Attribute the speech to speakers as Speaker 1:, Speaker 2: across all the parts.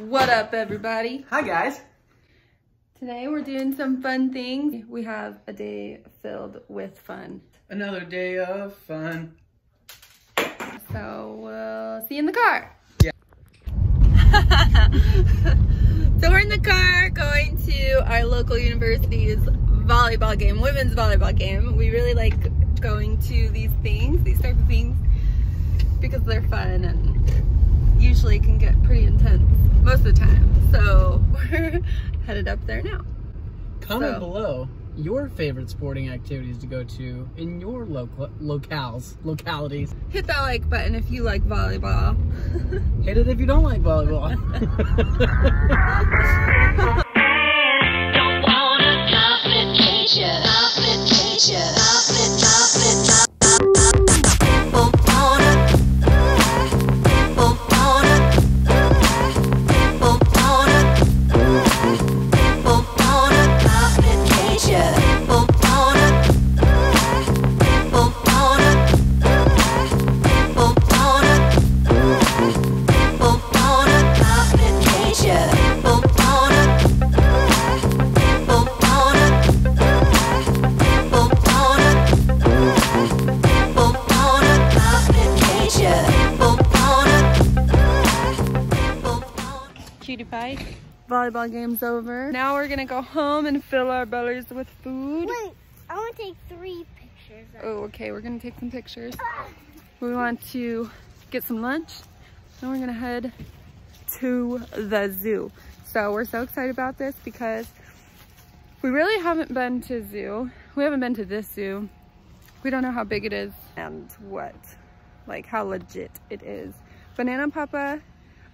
Speaker 1: What up, everybody?
Speaker 2: Hi, guys.
Speaker 1: Today we're doing some fun things. We have a day filled with fun.
Speaker 2: Another day of fun.
Speaker 1: So we'll see you in the car.
Speaker 2: Yeah.
Speaker 1: So we're in the car going to our local university's volleyball game, women's volleyball game. We really like going to these type of things, because they're fun and usually can get pretty intense most of the time. So we're headed up there now.
Speaker 2: Comment below your favorite sporting activities to go to in your localities.
Speaker 1: Hit that like button if you like volleyball.
Speaker 2: Hit it if you don't like volleyball.
Speaker 3: Don't wanna complicate ya.
Speaker 1: Cutie pie. Volleyball game's over. Now we're gonna go home and fill our bellies with food.
Speaker 4: Wait, I want to take 3 pictures.
Speaker 1: Oh, okay, we're gonna take some pictures. We want to get some lunch, and we're gonna head to the zoo. So we're so excited about this because we really haven't been to zoo. We haven't been to this zoo. We don't know how big it is and how legit it is. Banana and Papa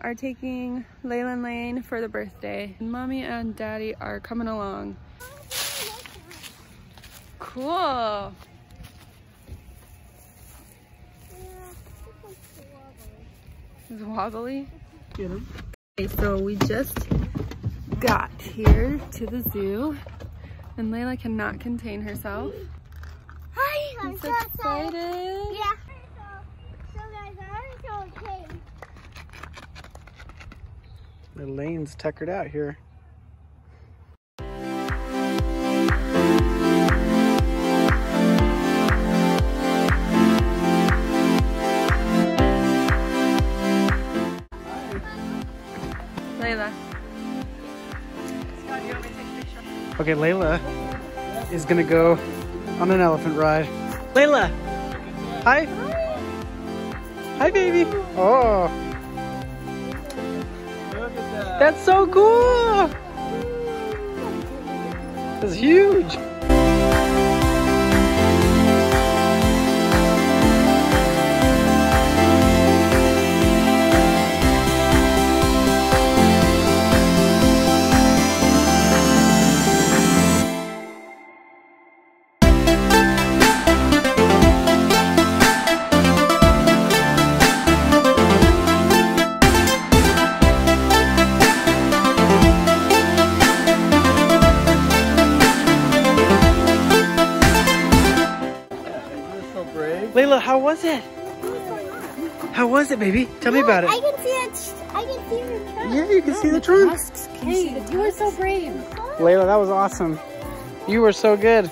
Speaker 1: are taking Layla and Lane for the birthday. And Mommy and Daddy are coming along. Cool. Is it wobbly?
Speaker 2: Get him.
Speaker 1: Okay, so we just got here to the zoo and Layla cannot contain herself.
Speaker 4: Hi,
Speaker 1: I'm so excited.
Speaker 4: Yeah. So guys, I'm so okay.
Speaker 2: The lane's tuckered out here.
Speaker 1: Layla.
Speaker 2: Okay, Layla is gonna go on an elephant ride. Layla! Hi! Hi, baby! Oh! That's so cool! That's huge! Layla, how was it? How was it, baby? Tell me about it.
Speaker 4: I can see it. I can see the trunk.
Speaker 2: Yeah, you can see the trunks.
Speaker 1: Hey, you were so brave.
Speaker 2: Layla, that was awesome. You were so good.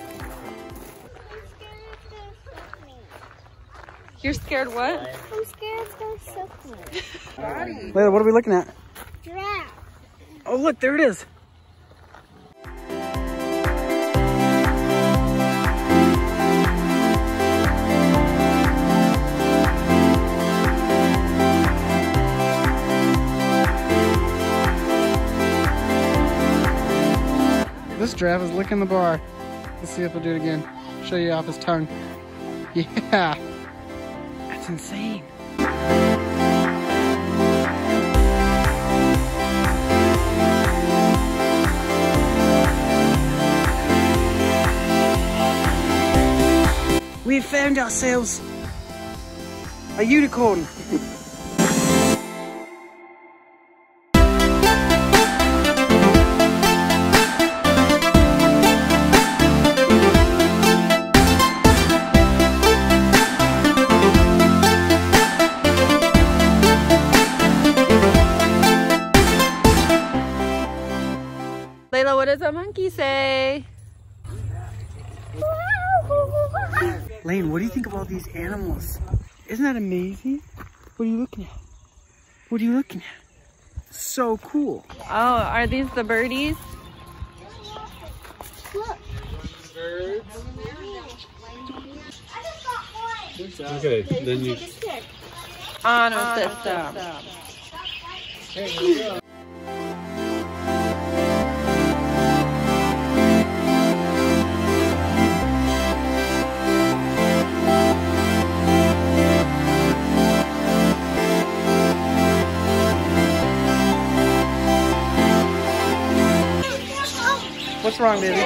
Speaker 1: You're scared what?
Speaker 4: I'm scared it's gonna suck me.
Speaker 2: Layla, what are we looking at?
Speaker 4: Giraffe.
Speaker 2: Oh, look, there it is. This giraffe is licking the bar. Let's see if he'll do it again. Show you off his tongue. Yeah, that's insane. We have found ourselves a unicorn.
Speaker 1: Layla, what does a monkey say?
Speaker 2: Lane, what do you think of all these animals? Isn't that amazing? What are you looking at? What are you looking at? So cool.
Speaker 1: Oh, are these the birdies?
Speaker 4: Look.
Speaker 5: Okay, then you.
Speaker 1: Honor system.
Speaker 2: Hey, here we go. What's wrong, baby?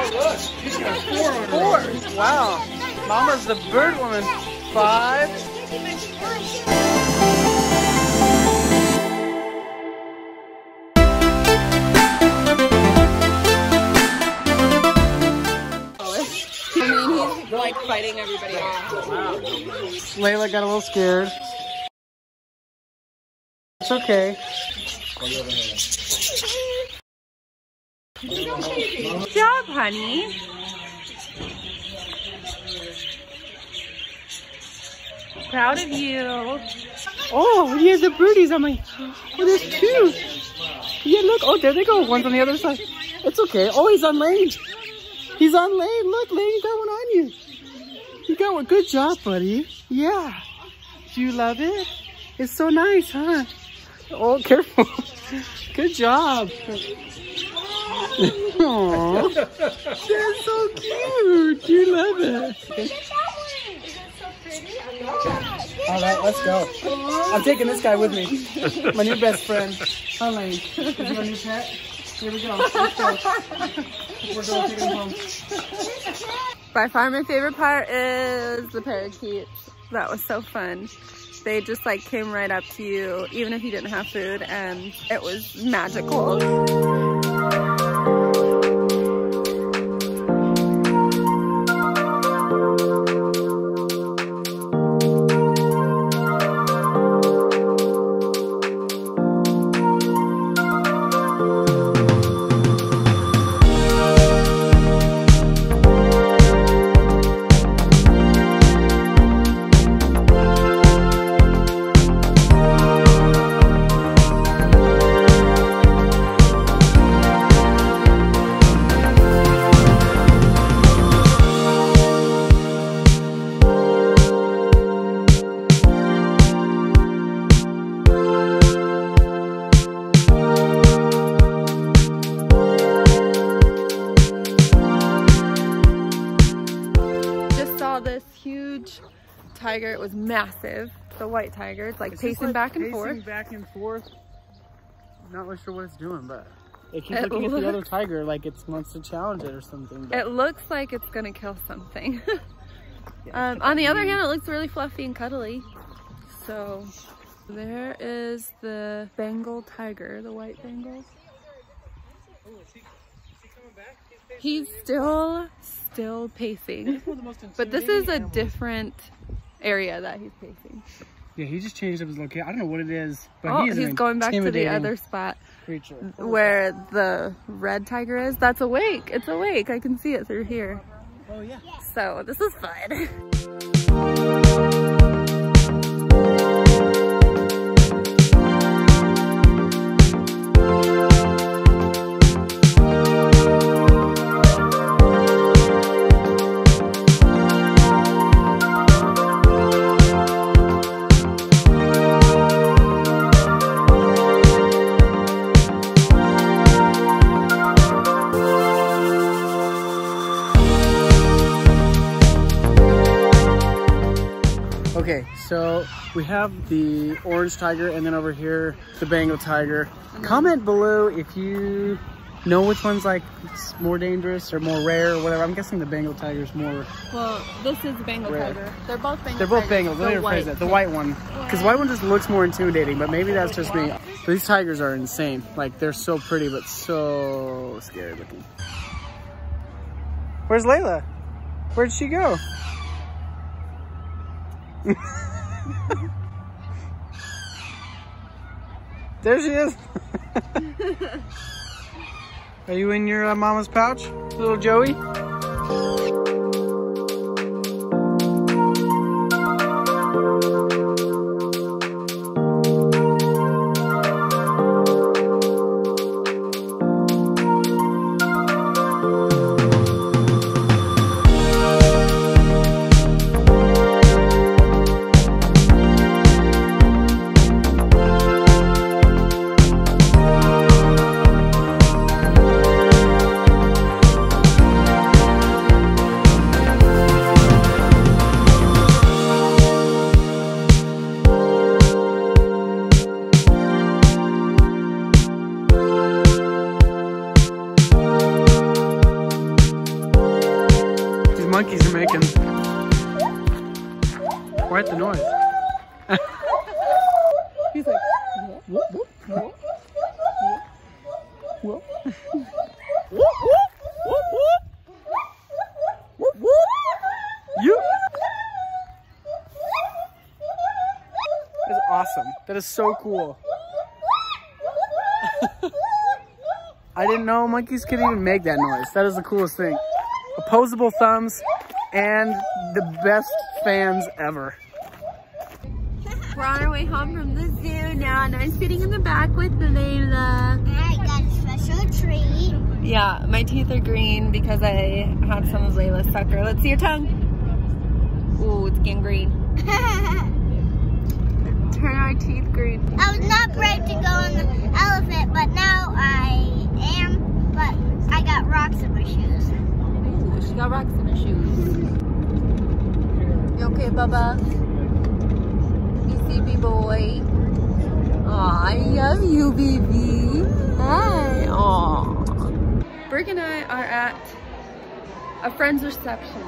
Speaker 2: She's got 4 on her. Wow. Mama's the bird woman. 5.
Speaker 1: I mean, he's like fighting everybody off.
Speaker 2: Wow. Layla got a little scared. It's okay.
Speaker 1: Good job, honey. Proud of you.
Speaker 2: Oh, he has the birdies. I'm like, oh, there's 2. Yeah, look. Oh, there they go. One's on the other side. It's okay. Oh, he's on Lane. He's on Lane. Look, Lane, you got one on you. You got one. Good job, buddy. Yeah. Do you love it? It's so nice, huh? Oh, careful. Good job. Aww. That's so cute. You love it. All right, let's go. I'm taking this guy with me. My new best friend. Hi, Lane. Is your new pet? Here we go. Let's go. We're going to take him home.
Speaker 1: By far my favorite part is the parakeets. That was so fun. They just like came right up to you, even if you didn't have food, and it was magical. This huge tiger. It was massive. The white tiger. It's like pacing back and forth.
Speaker 2: Pacing back and forth. Not really sure what it's doing, but it keeps looking at the other tiger like it wants to challenge it or something. But
Speaker 1: it looks like it's gonna kill something. On the other hand, it looks really fluffy and cuddly. So there is the Bengal tiger, the white Bengal. He's still pacing, but this is a different area that he's pacing.
Speaker 2: Yeah, he just changed up his location. I don't know what it is, but
Speaker 1: oh, he's going back to the other spot where the red tiger is. That's awake. It's awake. I can see it through here.
Speaker 2: Oh yeah.
Speaker 1: So this is fun.
Speaker 2: Okay, so we have the orange tiger and then over here, the Bengal tiger. Comment below if you know which one's like more dangerous or more rare or whatever. I'm guessing the Bengal tiger is more.
Speaker 1: Well, this is the Bengal
Speaker 2: rare.
Speaker 1: tiger. They're both Bengal.
Speaker 2: They're both Bengals. Let me rephrase that. The white one, because white one just looks more intimidating, but maybe that's just me. But these tigers are insane. Like they're so pretty, but so scary looking. Where's Layla? Where'd she go? There she is. Are you in your mama's pouch, little Joey? Monkeys are making quite the noise.
Speaker 1: He's like,
Speaker 2: Whoop, whoop, whoop.
Speaker 1: whoa.
Speaker 2: You. That's awesome. That is so cool. I didn't know monkeys could even make that noise. That is the coolest thing. Opposable thumbs and the best fans ever.
Speaker 1: We're on our way home from the zoo now, and I'm sitting in the back with Layla.
Speaker 4: I got a special treat.
Speaker 1: Yeah, my teeth are green because I had some of Layla's sucker. Let's see your tongue. Ooh, it's getting green. Turn our teeth green.
Speaker 4: I was not brave to go on the elephant, but now I am. But I got rocks in my shoes.
Speaker 1: Ooh, she got rocks in her shoes. You okay, Bubba? You sleepy boy? Aw, I love you, baby. Hi. Aw. Brooke and I are at a friend's reception.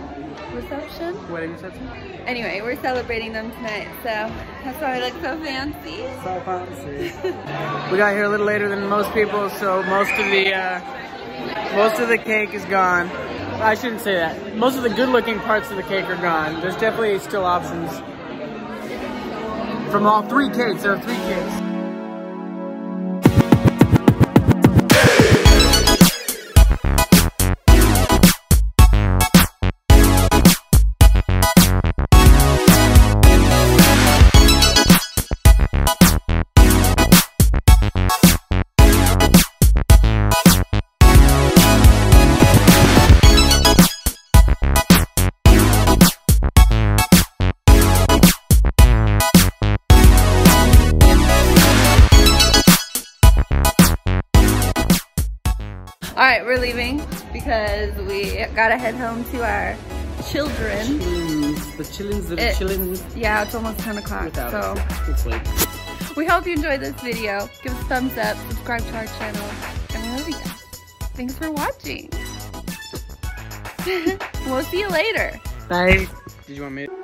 Speaker 2: Wedding reception?
Speaker 1: Anyway, we're celebrating them tonight, so that's why I look so fancy.
Speaker 2: So fancy. We got here a little later than most people, so most of the cake is gone. I shouldn't say that. Most of the good-looking parts of the cake are gone. There's definitely still options from all three cakes. There are 3 cakes.
Speaker 1: All right, we're leaving because we gotta head home to our children.
Speaker 2: The chillins.
Speaker 1: Yeah, it's almost 10 o'clock, so
Speaker 2: It's late.
Speaker 1: we hope you enjoyed this video. Give us a thumbs up, subscribe to our channel, and we love you guys. Thanks for watching. We'll see you later.
Speaker 2: Bye. Did you want me to?